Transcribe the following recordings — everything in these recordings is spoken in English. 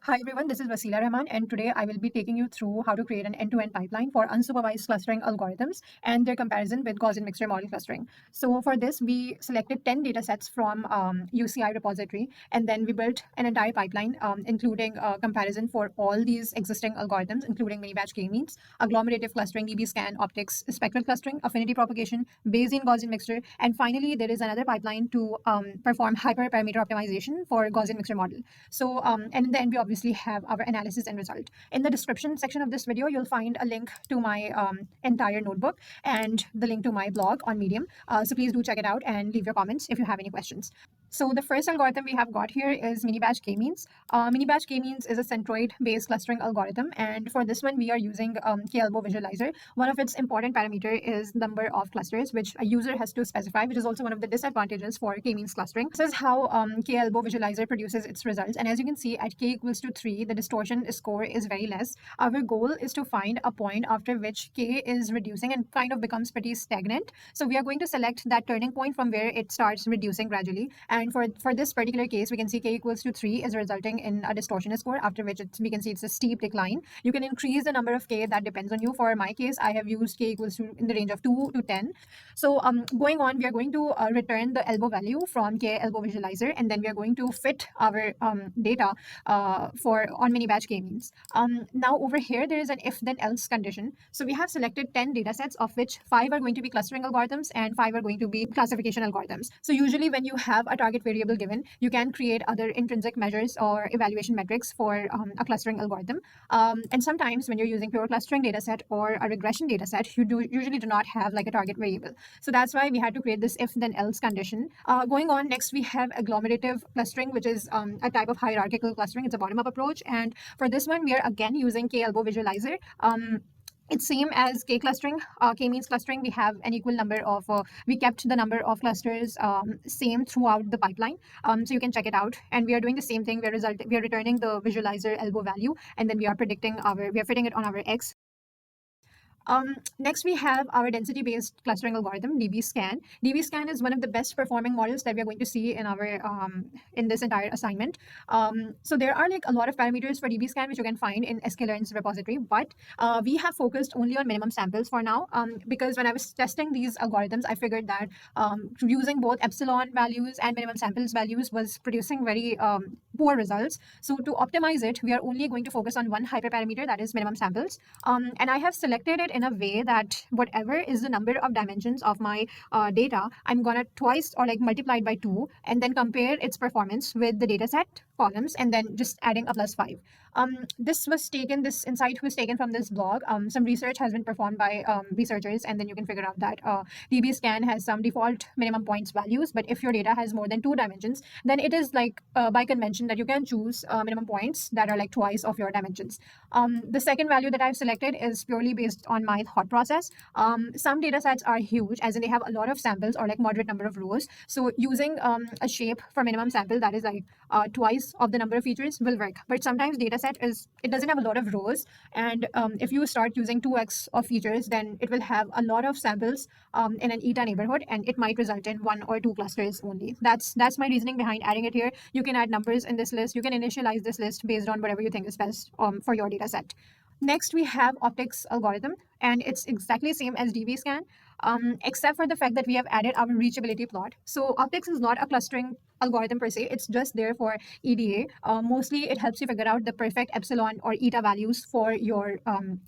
Hi everyone, this is Wasila Rahman, and today I will be taking you through how to create an end-to-end pipeline for unsupervised clustering algorithms and their comparison with Gaussian mixture model clustering. So for this, we selected 10 data sets from UCI repository, and then we built an entire pipeline, including comparison for all these existing algorithms, including mini-batch k-means, agglomerative clustering, DB-scan, optics, spectral clustering, affinity propagation, Bayesian Gaussian mixture, and finally, there is another pipeline to perform hyperparameter optimization for Gaussian mixture model. So, and in the end, we obviously have our analysis and result. In the description section of this video, you'll find a link to my entire notebook and the link to my blog on Medium. So please do check it out and leave your comments if you have any questions. So the first algorithm we have got here is mini-batch k-means. Mini-batch k-means is a centroid-based clustering algorithm, and for this one, we are using k-elbow visualizer. One of its important parameter is number of clusters, which a user has to specify, which is also one of the disadvantages for k-means clustering. This is how k-elbow visualizer produces its results, and as you can see, at k equals to 3, the distortion score is very less. Our goal is to find a point after which k is reducing and kind of becomes pretty stagnant. So we are going to select that turning point from where it starts reducing gradually. And for this particular case, we can see k equals to 3 is resulting in a distortion score, after which we can see it's a steep decline. You can increase the number of k, that depends on you. For my case, I have used k equals to in the range of 2 to 10. So going on, we are going to return the elbow value from k elbow visualizer, and then we are going to fit our data for on mini batch k-means. Now over here, there is an if then else condition. So we have selected 10 data sets, of which 5 are going to be clustering algorithms and 5 are going to be classification algorithms. So usually when you have a target variable given, you can create other intrinsic measures or evaluation metrics for a clustering algorithm. And sometimes when you're using pure clustering data set or a regression data set, you usually do not have like a target variable. So that's why we had to create this if then else condition. Going on, next we have agglomerative clustering, which is a type of hierarchical clustering. It's a bottom-up approach, and for this one we are again using k-elbow visualizer. It's same as k clustering, k-means clustering. We have an equal number of, we kept the number of clusters same throughout the pipeline. So you can check it out. And we are doing the same thing. We are returning the visualizer elbow value, and then we are fitting it on our X. Next, we have our density-based clustering algorithm, DB-scan. DB-scan is one of the best performing models that we are going to see in our in this entire assignment. So there are like a lot of parameters for DB-scan which you can find in sklearn's repository, but we have focused only on minimum samples for now, because when I was testing these algorithms, I figured that using both epsilon values and minimum samples values was producing very poor results. So to optimize it, we are only going to focus on one hyperparameter, that is minimum samples. And I have selected it in a way that whatever is the number of dimensions of my data, I'm gonna twice or like multiply it by 2 and then compare its performance with the data set columns and then just adding a +5. This insight was taken from this blog. Some research has been performed by researchers, and then you can figure out that DB-scan has some default minimum points values, but if your data has more than 2 dimensions, then it is like by convention that you can choose minimum points that are like twice of your dimensions. The second value that I've selected is purely based on my thought process. Some data sets are huge, as in they have a lot of samples or like moderate number of rows. So using a shape for minimum sample that is like twice of the number of features will work. But sometimes data set it doesn't have a lot of rows, and if you start using 2x of features, then it will have a lot of samples in an eta neighborhood, and it might result in 1 or 2 clusters only. That's my reasoning behind adding it here. You can add numbers in this list. You can initialize this list based on whatever you think is best for your data set. Next, we have optics algorithm, and it's exactly the same as DB-scan, except for the fact that we have added our reachability plot. So optics is not a clustering algorithm per se, it's just there for EDA. Mostly it helps you figure out the perfect epsilon or eta values for your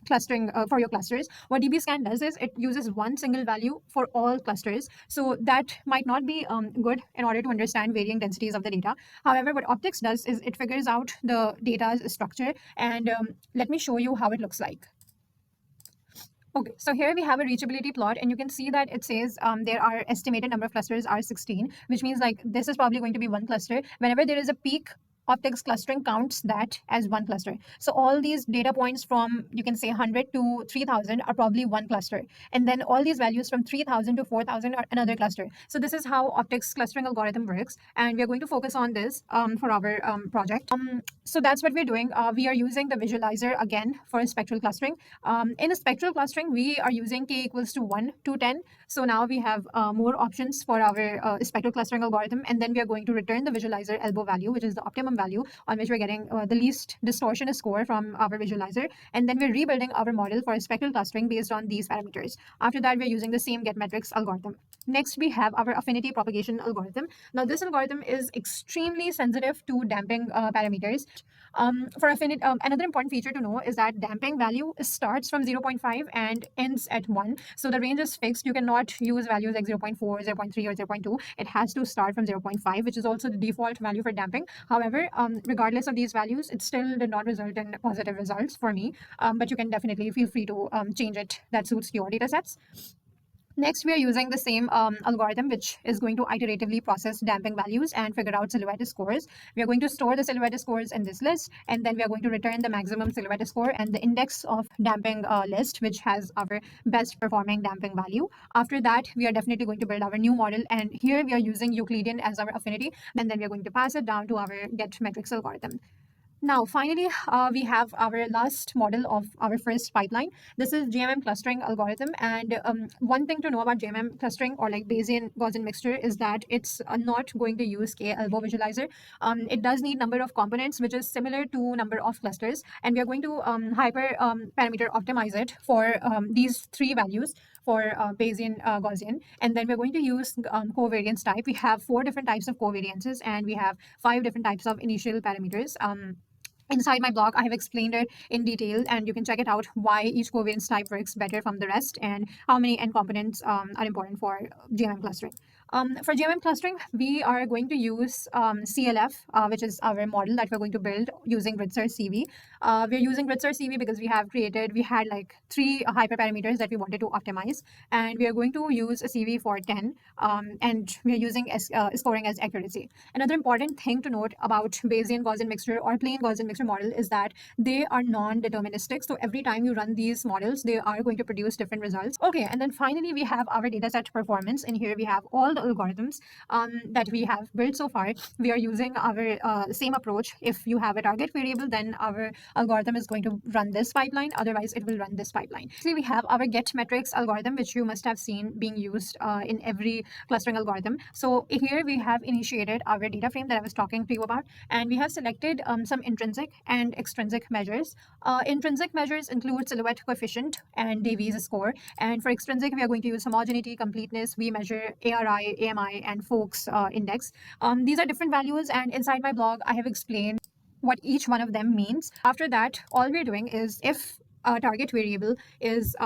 clustering, for your clusters. What DB-scan does is it uses one single value for all clusters. So that might not be good in order to understand varying densities of the data. However, what optics does is it figures out the data's structure, and let me show you how it looks like. Okay, so here we have a reachability plot, and you can see that it says there are estimated number of clusters are 16, which means like this is probably going to be one cluster. Whenever there is a peak, optics clustering counts that as one cluster. So all these data points from, you can say 100 to 3000 are probably one cluster. And then all these values from 3000 to 4000 are another cluster. So this is how optics clustering algorithm works. And we're going to focus on this for our project. So that's what we're doing. We are using the visualizer again for spectral clustering. In a spectral clustering, we are using k equals to 1 to 10. So now we have more options for our spectral clustering algorithm. And then we are going to return the visualizer elbow value, which is the optimum minimum value on which we're getting the least distortion score from our visualizer. And then we're rebuilding our model for spectral clustering based on these parameters. After that, we're using the same get metrics algorithm. Next, we have our affinity propagation algorithm. Now, this algorithm is extremely sensitive to damping parameters. For affinity, another important feature to know is that damping value starts from 0.5 and ends at 1. So the range is fixed. You cannot use values like 0.4, 0.3, or 0.2. It has to start from 0.5, which is also the default value for damping. However, regardless of these values, it still did not result in positive results for me. But you can definitely feel free to change it that suits your data sets. Next, we are using the same algorithm, which is going to iteratively process damping values and figure out silhouette scores. We are going to store the silhouette scores in this list, and then we are going to return the maximum silhouette score and the index of damping list, which has our best performing damping value. After that, we are definitely going to build our new model, and here we are using Euclidean as our affinity, and then we are going to pass it down to our get metrics algorithm. Now, finally, we have our last model of our first pipeline. This is GMM clustering algorithm. And one thing to know about GMM clustering, or like Bayesian Gaussian mixture, is that it's not going to use K-elbow visualizer. It does need number of components, which is similar to number of clusters. And we are going to hyper parameter optimize it for these three values for Bayesian Gaussian. And then we're going to use covariance type. We have 4 different types of covariances, and we have 5 different types of initial parameters. Inside my blog, I have explained it in detail, and you can check it out why each covariance type works better from the rest and how many n components are important for GMM clustering. For GMM clustering, we are going to use CLF, which is our model that we're going to build using Gridsearch CV. We're using Gridsearch CV because we had like 3 hyperparameters that we wanted to optimize, and we are going to use a CV for 10, and we're using scoring as accuracy. Another important thing to note about Bayesian Gaussian mixture or plain Gaussian mixture model is that they are non-deterministic. So every time you run these models, they are going to produce different results. Okay, and then finally, we have our dataset performance. In here, we have all the algorithms that we have built so far. We are using our same approach. If you have a target variable, then our algorithm is going to run this pipeline. Otherwise, it will run this pipeline. So we have our get metrics algorithm, which you must have seen being used in every clustering algorithm. So here we have initiated our data frame that I was talking to you about, and we have selected some intrinsic and extrinsic measures. Intrinsic measures include silhouette coefficient and Davies score. And for extrinsic, we are going to use homogeneity, completeness. We measure ARI, AMI, and Folks index. These are different values, and inside my blog, I have explained what each one of them means. After that, all we're doing is if a target variable is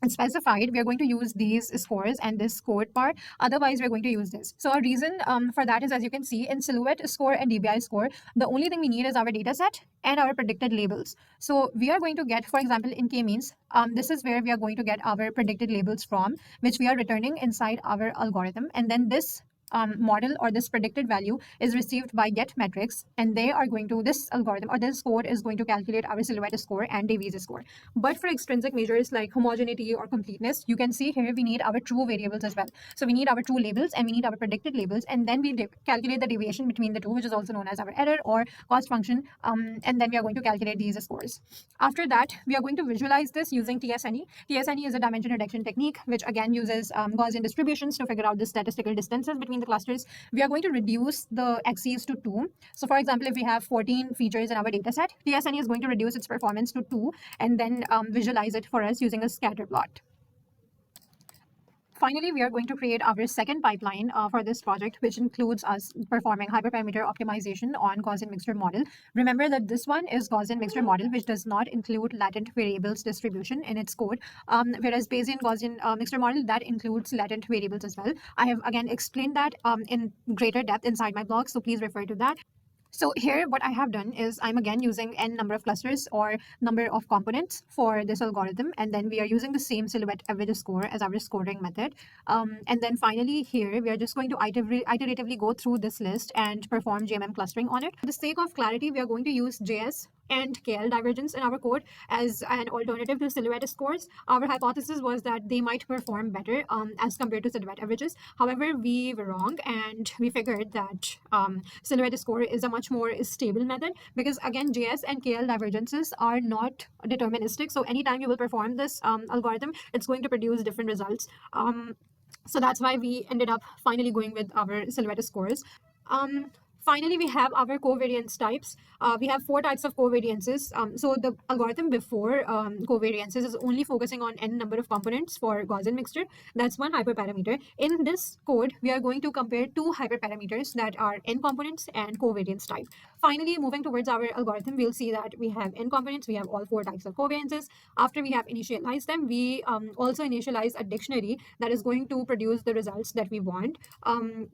specified, we are going to use these scores and this code part. Otherwise, we're going to use this. So a reason for that is, as you can see, in silhouette score and DBI score, the only thing we need is our data set and our predicted labels. So we are going to get, for example, in k-means, this is where we are going to get our predicted labels from, which we are returning inside our algorithm. And then this model or this predicted value is received by get metrics, and they are going to, this algorithm or this code is going to calculate our silhouette score and Davies score. But for extrinsic measures like homogeneity or completeness, you can see here we need our true variables as well. So we need our true labels and we need our predicted labels, and then we calculate the deviation between the two, which is also known as our error or cost function, and then we are going to calculate these scores. After that, we are going to visualize this using TSNE. TSNE is a dimension reduction technique, which again uses Gaussian distributions to figure out the statistical distances between the clusters. We are going to reduce the axes to 2. So for example, if we have 14 features in our data set, TSNE is going to reduce its performance to 2 and then visualize it for us using a scatter plot. Finally, we are going to create our second pipeline for this project, which includes us performing hyperparameter optimization on Gaussian mixture model. Remember that this one is Gaussian mixture model, which does not include latent variables distribution in its code, whereas Bayesian Gaussian mixture model, that includes latent variables as well. I have again explained that in greater depth inside my blog, so please refer to that. So here, what I have done is I'm again using n number of clusters or number of components for this algorithm. And then we are using the same silhouette average score as our scoring method. And then finally here, we are just going to iteratively go through this list and perform GMM clustering on it. For the sake of clarity, we are going to use JS and KL divergence in our code as an alternative to silhouette scores. Our hypothesis was that they might perform better as compared to silhouette averages. However, we were wrong, and we figured that silhouette score is a much more stable method because again, JS and KL divergences are not deterministic. So anytime you will perform this algorithm, it's going to produce different results. So that's why we ended up finally going with our silhouette scores. Finally, we have our covariance types. We have 4 types of covariances. So the algorithm before covariances is only focusing on n number of components for Gaussian mixture. That's one hyperparameter. In this code, we are going to compare 2 hyperparameters that are n components and covariance type. Finally, moving towards our algorithm, we'll see that we have n components. We have all 4 types of covariances. After we have initialized them, we also initialize a dictionary that is going to produce the results that we want.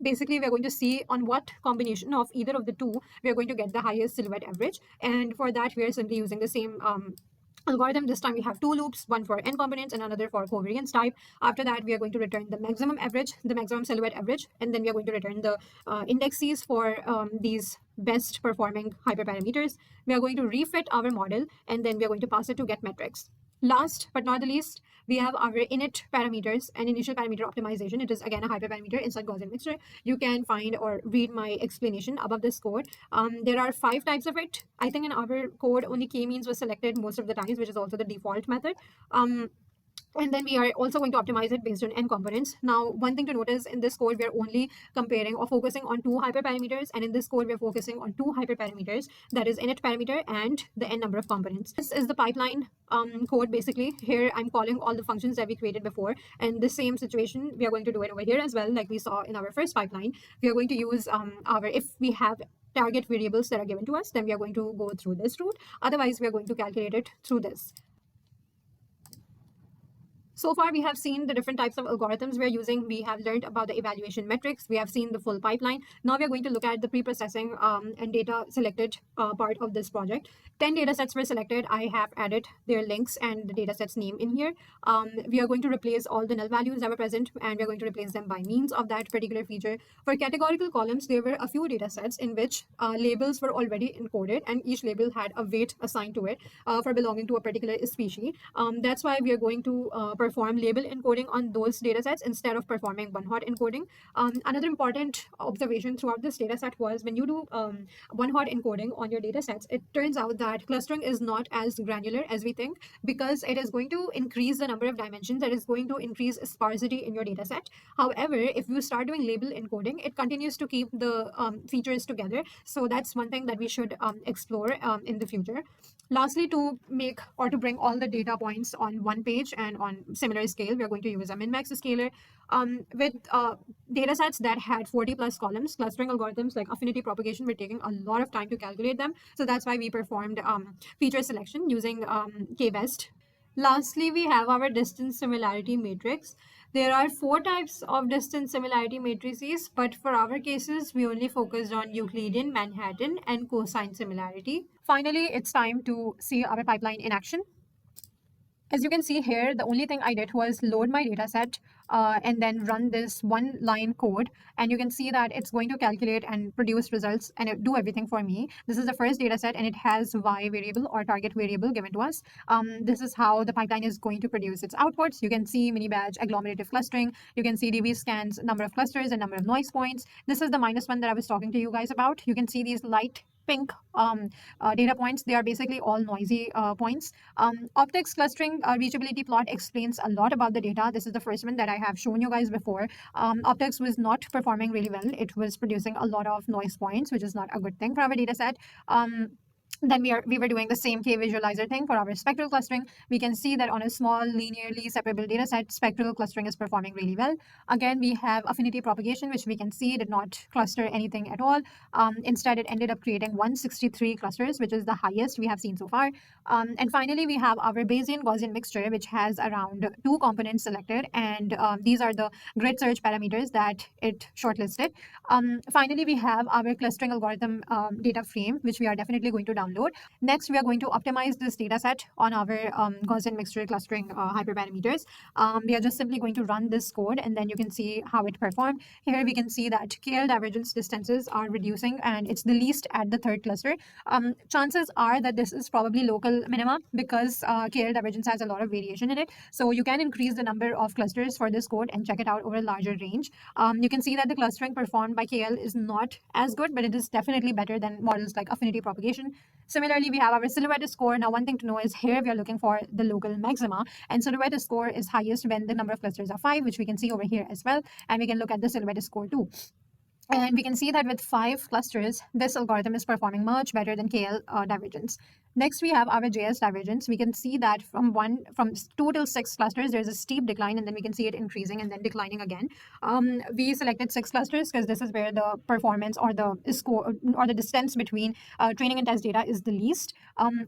Basically, we're going to see on what combination of either of the two we are going to get the highest silhouette average, and for that we are simply using the same algorithm. This time we have 2 loops, one for n components and another for covariance type. After that, we are going to return the maximum average, the maximum silhouette average, and then we are going to return the indexes for these best performing hyperparameters. We are going to refit our model, and then we are going to pass it to get metrics. Last but not the least, we have our init parameters and initial parameter optimization. It is again a hyperparameter inside Gaussian mixture. You can find or read my explanation above this code. There are 5 types of it. I think in our code only k-means was selected most of the times, which is also the default method. And then we are also going to optimize it based on n components. Now, one thing to notice in this code, we are only comparing or focusing on 2 hyperparameters. And in this code, we are focusing on 2 hyperparameters, that is init parameter and the n number of components. This is the pipeline code. Basically, here I'm calling all the functions that we created before. And the same situation, we are going to do it over here as well, like we saw in our first pipeline. We are going to use if we have target variables that are given to us, then we are going to go through this route. Otherwise, we are going to calculate it through this. So far, we have seen the different types of algorithms we're using. We have learned about the evaluation metrics. We have seen the full pipeline. Now we're going to look at the pre-processing and data selected part of this project. 10 data sets were selected. I have added their links and the data set's name in here. We are going to replace all the null values that were present, and we're going to replace them by means of that particular feature. For categorical columns, there were a few data sets in which labels were already encoded, and each label had a weight assigned to it for belonging to a particular species. That's why we are going to perform label encoding on those data sets instead of performing one-hot encoding. Another important observation throughout this data set was when you do one-hot encoding on your data sets, it turns out that clustering is not as granular as we think, because it is going to increase the number of dimensions, that is going to increase sparsity in your data set. However, if you start doing label encoding, it continues to keep the features together. So that's one thing that we should explore in the future. Lastly, to make or to bring all the data points on one page and on similar scale, we are going to use a min-max scaler. With data sets that had 40 plus columns, clustering algorithms like affinity propagation were taking a lot of time to calculate them. So that's why we performed feature selection using k-best. Lastly, we have our distance similarity matrix. There are 4 types of distance similarity matrices, but for our cases, we only focused on Euclidean, Manhattan, and cosine similarity. Finally, it's time to see our pipeline in action. As you can see here, the only thing I did was load my data set and then run this one line code. And you can see that it's going to calculate and produce results and do everything for me. This is the first data set, and it has y variable or target variable given to us. This is how the pipeline is going to produce its outputs. You can see mini batch agglomerative clustering. You can see DB scans, number of clusters and number of noise points. This is the -1 that I was talking to you guys about. You can see these light pink data points. They are basically all noisy points. Optics clustering reachability plot explains a lot about the data. This is the first one that I have shown you guys before. Optics was not performing really well. It was producing a lot of noise points, which is not a good thing for our data set. Then we were doing the same k-visualizer thing for our spectral clustering. We can see that on a small linearly separable data set, spectral clustering is performing really well. Again, we have affinity propagation, which we can see did not cluster anything at all. Instead, it ended up creating 163 clusters, which is the highest we have seen so far. And finally, we have our Bayesian Gaussian mixture, which has around 2 components selected, and these are the grid search parameters that it shortlisted. Finally, we have our clustering algorithm data frame, which we are definitely going to download. Next, we are going to optimize this data set on our Gaussian mixture clustering hyperparameters. We are just simply going to run this code, and then you can see how it performed. Here we can see that KL divergence distances are reducing, and it's the least at the third cluster. Chances are that this is probably local minima, because KL divergence has a lot of variation in it. So you can increase the number of clusters for this code and check it out over a larger range. You can see that the clustering performed by KL is not as good, but it is definitely better than models like affinity propagation. Similarly, we have our silhouette score. Now, one thing to know is here we are looking for the local maxima, and silhouette score is highest when the number of clusters are 5, which we can see over here as well. And we can look at the silhouette score too. And we can see that with 5 clusters, this algorithm is performing much better than KL divergence. Next, we have our JS divergence. We can see that from 2 till 6 clusters, there's a steep decline, and then we can see it increasing and then declining again. We selected 6 clusters because this is where the performance or the score or the distance between training and test data is the least.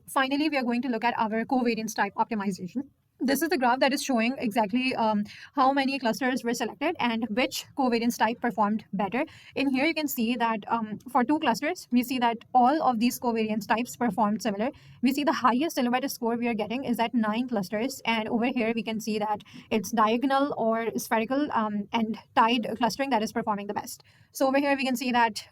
Finally, we are going to look at our covariance type optimization. This is the graph that is showing exactly how many clusters were selected and which covariance type performed better. In here, you can see that for 2 clusters, we see that all of these covariance types performed similar. We see the highest silhouette score we are getting is at 9 clusters. And over here, we can see that it's diagonal or spherical and tied clustering that is performing the best. So over here, we can see that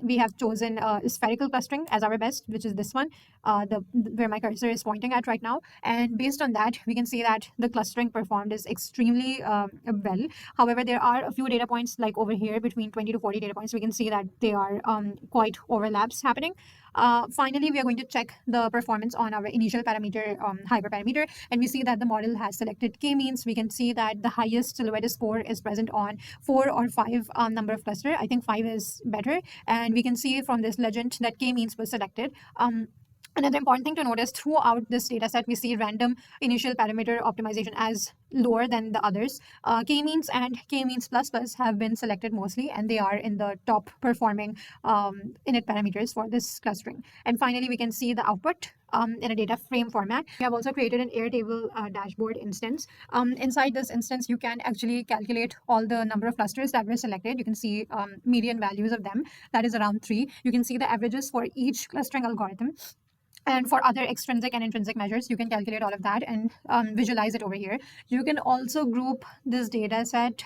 we have chosen spherical clustering as our best, which is this one, where my cursor is pointing at right now. And based on that, we can see that the clustering performed is extremely well. However, there are a few data points like over here between 20 to 40 data points. We can see that they are quite overlaps happening. Finally, we are going to check the performance on our initial parameter hyperparameter, and we see that the model has selected k-means. We can see that the highest silhouette score is present on 4 or 5 number of cluster. I think 5 is better, and we can see from this legend that k-means was selected. Another important thing to notice throughout this data set, we see random initial parameter optimization as lower than the others. K-means and K-means plus plus have been selected mostly, and they are in the top performing init parameters for this clustering. And finally, we can see the output in a data frame format. We have also created an Airtable dashboard instance. Inside this instance, you can actually calculate all the number of clusters that were selected. You can see median values of them. That is around 3. You can see the averages for each clustering algorithm. And for other extrinsic and intrinsic measures, you can calculate all of that and visualize it over here. You can also group this data set,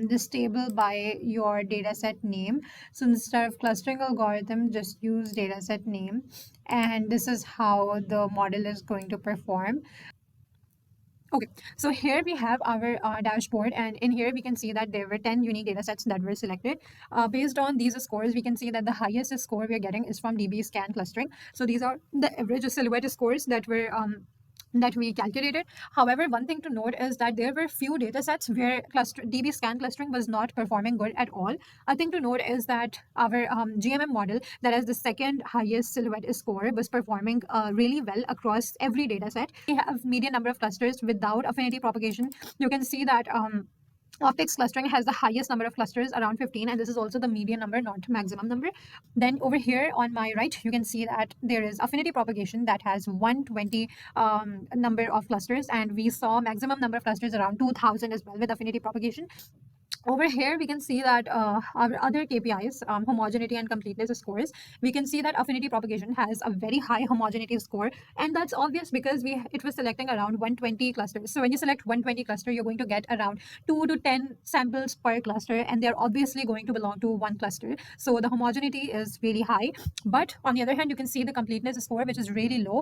this table by your data set name. So instead of clustering algorithm, just use data set name. And this is how the model is going to perform. Okay, so here we have our dashboard, and in here we can see that there were 10 unique data sets that were selected. Based on these scores, we can see that the highest score we are getting is from DB scan clustering. So these are the average silhouette scores that were that we calculated. However, one thing to note is that there were few data sets where DB scan clustering was not performing good at all. A thing to note is that our GMM model that has the second highest silhouette score was performing really well across every data set. We have median number of clusters without affinity propagation. You can see that optics clustering has the highest number of clusters, around 15, and this is also the median number, not maximum number. Then over here on my right, you can see that there is affinity propagation that has 120 number of clusters, and we saw maximum number of clusters around 2000 as well with affinity propagation. Over here, we can see that our other KPIs, homogeneity and completeness scores, we can see that affinity propagation has a very high homogeneity score, and that's obvious because it was selecting around 120 clusters. So when you select 120 cluster, you're going to get around 2 to 10 samples per cluster, and they're obviously going to belong to one cluster. So the homogeneity is really high. But on the other hand, you can see the completeness score, which is really low,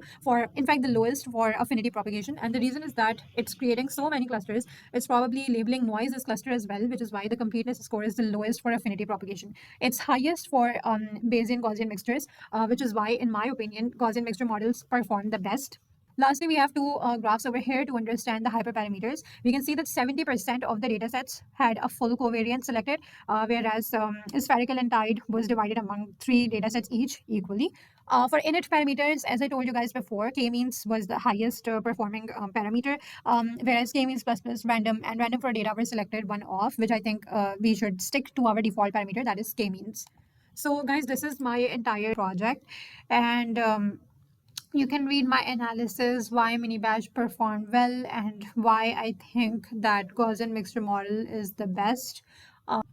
in fact, the lowest for affinity propagation. And the reason is that it's creating so many clusters. It's probably labeling noise as cluster as well, which is why the completeness score is the lowest for affinity propagation. It's highest for Bayesian Gaussian mixtures, which is why, in my opinion, Gaussian mixture models perform the best. Lastly, we have 2 graphs over here to understand the hyperparameters. We can see that 70% of the data sets had a full covariance selected, whereas spherical and tied was divided among 3 data sets each equally. For init parameters, as I told you guys before, k-means was the highest performing parameter, whereas k-means plus plus random and random for data were selected one off, which I think we should stick to our default parameter, that is k-means. So guys, this is my entire project, and you can read my analysis, why mini batch performed well, and why I think that Gaussian mixture model is the best.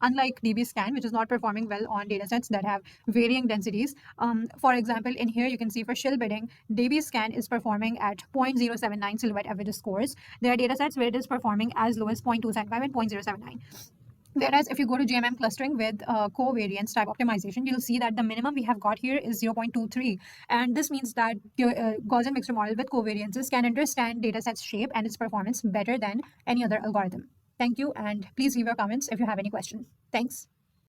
Unlike DB-scan, which is not performing well on datasets that have varying densities. For example, in here, you can see for shill bidding, DB-scan is performing at 0.079 silhouette average scores. There are datasets where it is performing as low as 0.275 and 0.079. Whereas if you go to GMM clustering with covariance type optimization, you'll see that the minimum we have got here is 0.23. And this means that your Gaussian mixture model with covariances can understand dataset's shape and its performance better than any other algorithm. Thank you, and please leave your comments if you have any questions. Thanks.